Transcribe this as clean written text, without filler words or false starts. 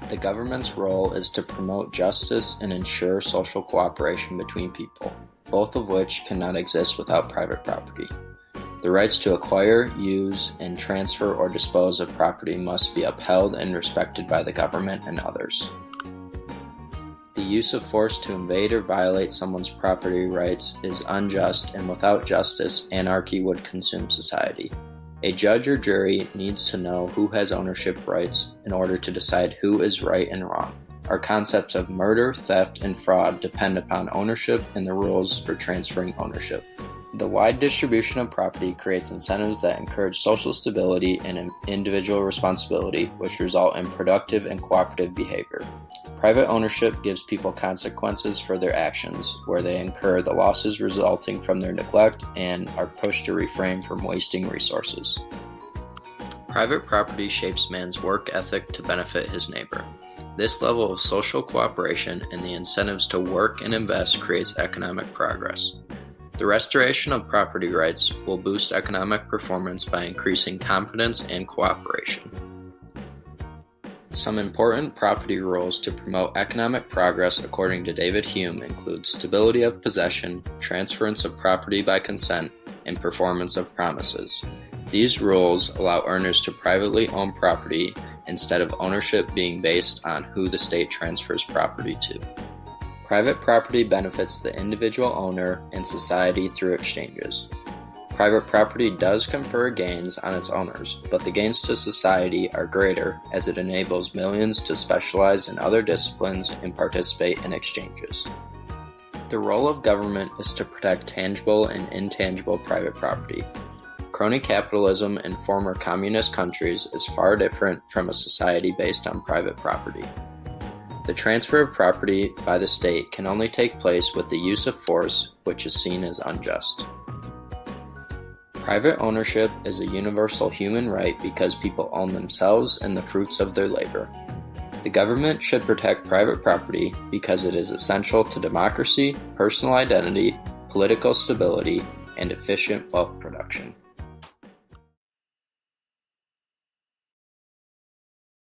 The government's role is to promote justice and ensure social cooperation between people, both of which cannot exist without private property. The rights to acquire, use, and transfer or dispose of property must be upheld and respected by the government and others. The use of force to invade or violate someone's property rights is unjust, and without justice, anarchy would consume society. A judge or jury needs to know who has ownership rights in order to decide who is right and wrong. Our concepts of murder, theft, and fraud depend upon ownership and the rules for transferring ownership. The wide distribution of property creates incentives that encourage social stability and individual responsibility, which result in productive and cooperative behavior. Private ownership gives people consequences for their actions, where they incur the losses resulting from their neglect and are pushed to refrain from wasting resources. Private property shapes man's work ethic to benefit his neighbor. This level of social cooperation and the incentives to work and invest creates economic progress. The restoration of property rights will boost economic performance by increasing confidence and cooperation. Some important property rules to promote economic progress according to David Hume include stability of possession, transference of property by consent, and performance of promises. These rules allow earners to privately own property instead of ownership being based on who the state transfers property to. Private property benefits the individual owner and society through exchanges. Private property does confer gains on its owners, but the gains to society are greater as it enables millions to specialize in other disciplines and participate in exchanges. The role of government is to protect tangible and intangible private property. Crony capitalism in former communist countries is far different from a society based on private property. The transfer of property by the state can only take place with the use of force, which is seen as unjust. Private ownership is a universal human right because people own themselves and the fruits of their labor. The government should protect private property because it is essential to democracy, personal identity, political stability, and efficient wealth production.